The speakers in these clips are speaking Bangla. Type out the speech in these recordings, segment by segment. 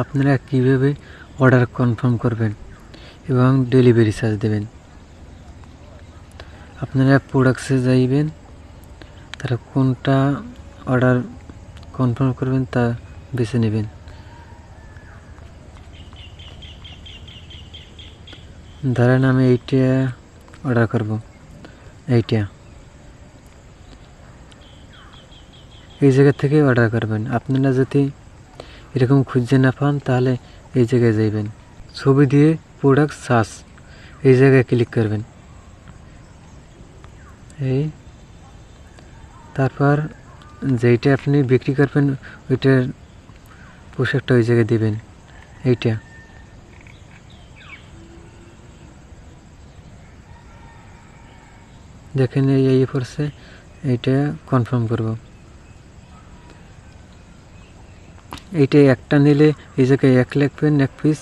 আপনারা কিভাবে অর্ডার কনফার্ম করবেন এবং ডেলিভারি চার্জ দেবেন। আপনারা প্রোডাক্টসে যাইবেন, তারা কোনটা অর্ডার কনফার্ম করবেন তা বেছে নেবেন। ধরেন আমি এইটা অর্ডার করব, এইটা এই জায়গা থেকে অর্ডার করবেন। আপনারা যদি এরকম খুঁজে না পান তাহলে এই জায়গায় যাইবেন, ছবি দিয়ে প্রোডাক্ট সার্চ এই জায়গায় ক্লিক করবেন। এই তারপর যেইটা আপনি বিক্রি করবেন ওইটার পোশাকটা ওই জায়গায় দিবেন। এইটা দেখেন এই পড়ছে, এইটা কনফার্ম করব। এইটা একটা নিলে এই জায়গায় 1 লিখবেন 1 পিস,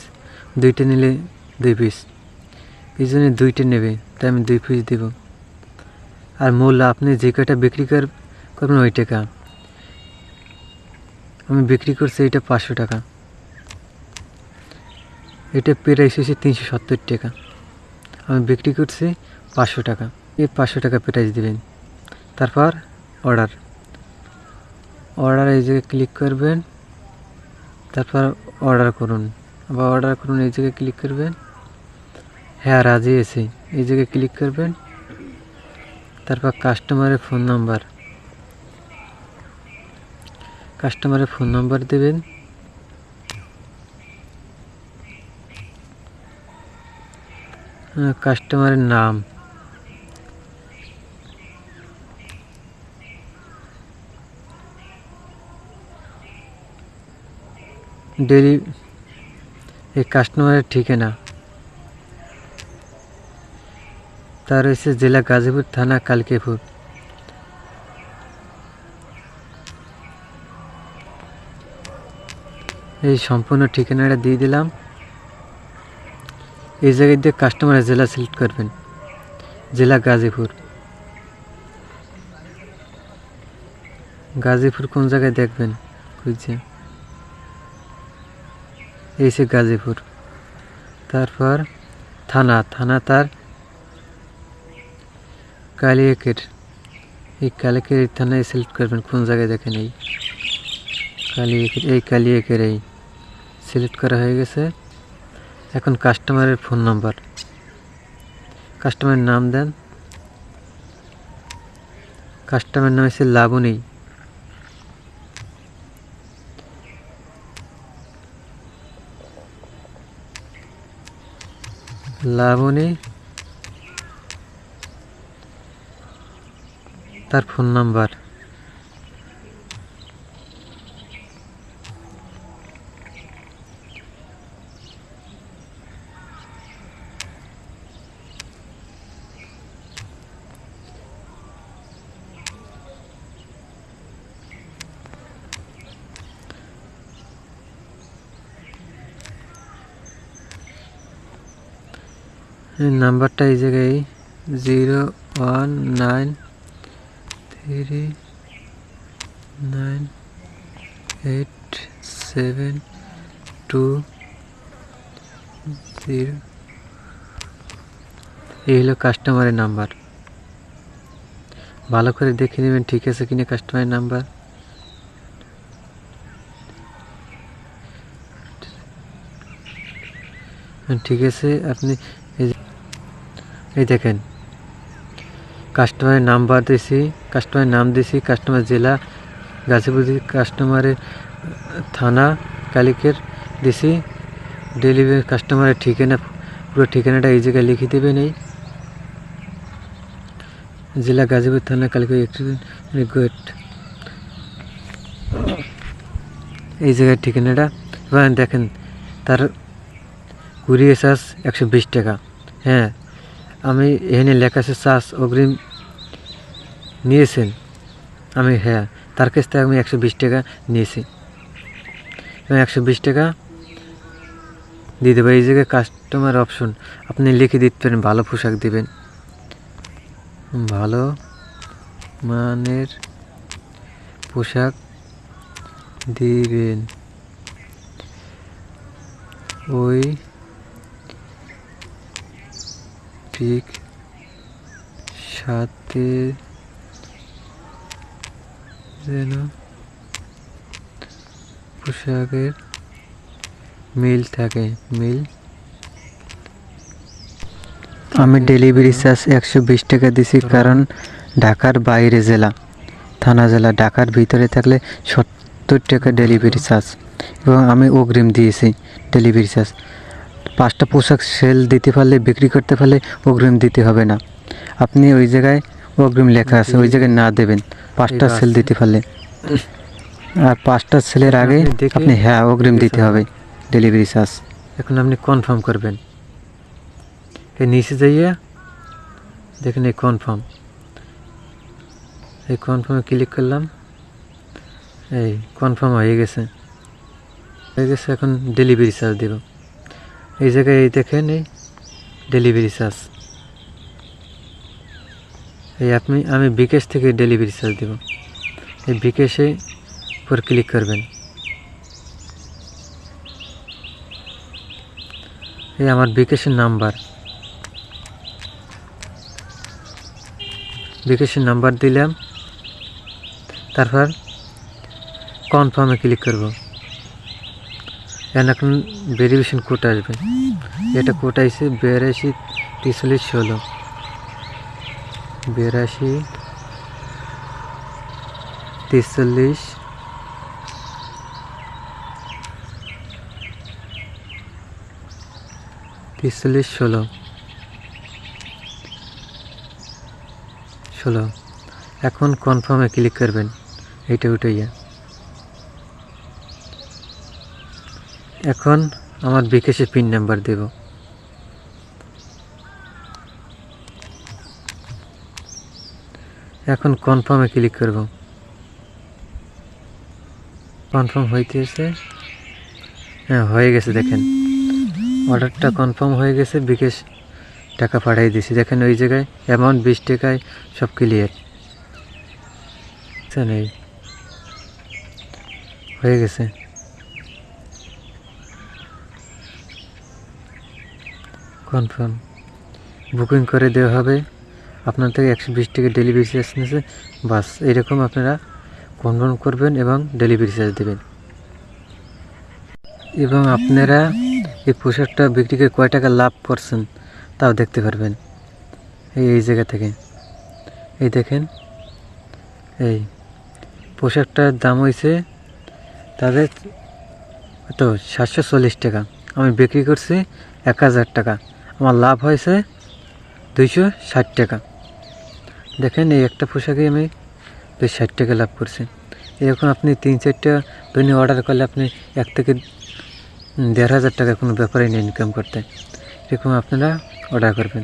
দুইটা নিলে 2 পিস, এই জন্য দুইটা নেবে তাই আমি 2 পিস দিব। আর মূল্য আপনি যে কয়টা বিক্রি করবেন ওই টাকা। আমি বিক্রি করছি এটা 500 টাকা, এটা প্রাইস হচ্ছে 370 টাকা, আমি বিক্রি করছি 500 টাকা। এই 500 টাকা প্রাইস দিবেন। তারপর অর্ডার এই জায়গায় ক্লিক করবেন, তারপর অর্ডার করুন। আবার অর্ডার করুন এই জায়গায় ক্লিক করবেন। হ্যাঁ রাজি আছে এই জায়গায় ক্লিক করবেন। তারপর কাস্টমারের ফোন নাম্বার দেবেন। কাস্টমারের নাম, এই কাস্টমারের ঠিকানা, তার হচ্ছে জেলা গাজীপুর, থানা কালিকাপুর। এই সম্পূর্ণ ঠিকানাটা দিয়ে দিলাম। এই জায়গায় দিয়ে কাস্টমারের জেলা সিলেক্ট করবেন, জেলা গাজীপুর। গাজীপুর কোন জায়গায় দেখবেন খুঁজছে, এই সে গাজীপুর। তারপর থানা তার কালিয়াকের, এই কালিয়াকের থানায় সিলেক্ট করবেন কোন জায়গায় দেখেন, এই কালিয়াকের এই সিলেক্ট করা হয়ে গেছে। এখন কাস্টমারের ফোন নাম্বার, কাস্টমারের নাম দেন। কাস্টমারের নাম হচ্ছে লাবণী। তার ফোন নাম্বার। নাম্বারটা এই জায়গায় 019398720। এই হলো কাস্টমারের নাম্বার। ভালো করে দেখে নেবেন ঠিক আছে কিনা কাস্টমারের নাম্বার। ঠিক আছে, আপনি এই দেখেন কাস্টমারের নাম্বার দিয়েছি, কাস্টমারের নাম দিয়েছি, কাস্টমার জেলা গাজীপুর, কাস্টমারের থানা কালিকের দিয়েছি, ডেলিভারি কাস্টমারের ঠিকানা, পুরো ঠিকানাটা এই জায়গায় লিখে দেবেন। এই জেলা গাজীপুর, থানা কালিকের, এই জায়গার ঠিকানাটা। এবার দেখেন তার কুরিয়ার চার্জ 120 টাকা। হ্যাঁ আমি এখানে লেখা আছে চার্জ অগ্রিম নিয়েছেন, আমি হ্যাঁ তার কাছ থেকে আমি 120 টাকা নিয়েছি, 120 টাকা দিয়ে দেবো। এই জায়গায় কাস্টমার অপশন আপনি লিখে দিতে পারেন ভালো পোশাক দিবেন, ভালো মানের পোশাক দিবেন। ওই ঠিক সাথে যেন পোশাকের মিল থাকে। আমি ডেলিভারি চার্জ 120 টাকা দিছি, কারণ ঢাকার বাইরে জেলা, থানা জেলা। ঢাকার ভিতরে থাকলে 70 টাকা ডেলিভারি চার্জ, এবং আমি অগ্রিম দিয়েছি ডেলিভারি চার্জ। 5টা পোশাক সেল দিতে পারলে, বিক্রি করতে পারলে অগ্রিম দিতে হবে না। আপনি ওই জায়গায় অগ্রিম লেখা আছে, ওই জায়গায় না দেবেন 5টা সেল দিতে পারলে। আর 5টা সেলের আগে আপনি অগ্রিম দিতে হবে ডেলিভারি চার্জ। এখন আপনি কনফার্ম করবেন। এই নিচে যাইয়া দেখেন এই কনফার্মে ক্লিক করলাম। এই কনফার্ম হয়ে গেছে। এখন ডেলিভারি চার্জ দেব। এই জায়গায় এই দেখেন এই ডেলিভারি চার্জ। আমি বিকাশ থেকে ডেলিভারি চার্জ দেব। এই বিকাশে উপর ক্লিক করবেন। এই আমার বিকাশের নাম্বার দিলাম। তারপর কনফার্মে ক্লিক করব। এখন ভেরিফিকেশন কোড আসবে। এটা কোড আইছে 82 43 16। 82 43 16। এখন কনফার্মে ক্লিক করবেন। এইটা উঠাইয়া এখন আমার বিকাশে পিন নাম্বার দেব। এখন কনফার্মে ক্লিক করব। কনফার্ম হইতেছে। হ্যাঁ, হয়ে গেছে। দেখেন অর্ডারটা কনফার্ম হয়ে গেছে। বিকাশ টাকা পাঠিয়ে দিয়েছি। দেখেন ওই জায়গায় অ্যামাউন্ট 20 টাকায় সব ক্লিয়ার। এই হয়ে গেছে। কনফার্ম বুকিং করে দেওয়া হবে। আপনার থেকে 120 টাকা ডেলিভারি চার্জ নিয়েছে। বাস এরকম আপনারা কনফার্ম করবেন এবং ডেলিভারি চার্জ দেবেন। এবং আপনারা এই পোশাকটা বিক্রি করে কয় টাকা লাভ করছেন তাও দেখতে পারবেন এই জায়গা থেকে। এই দেখেন এই পোশাকটার দাম হয়েছে তাদের তো 740 টাকা। আমি বিক্রি করছি 1000 টাকা। আমার লাভ হয়েছে 260 টাকা। দেখেন এই একটা পোশাকে আমি 260 টাকা লাভ করছি। এরকম আপনি 3-4টা দৈনিক অর্ডার করলে আপনি 1 থেকে 1500 টাকা কোনো ব্যাপারে নেই ইনকাম করতে। এরকম আপনারা অর্ডার করবেন।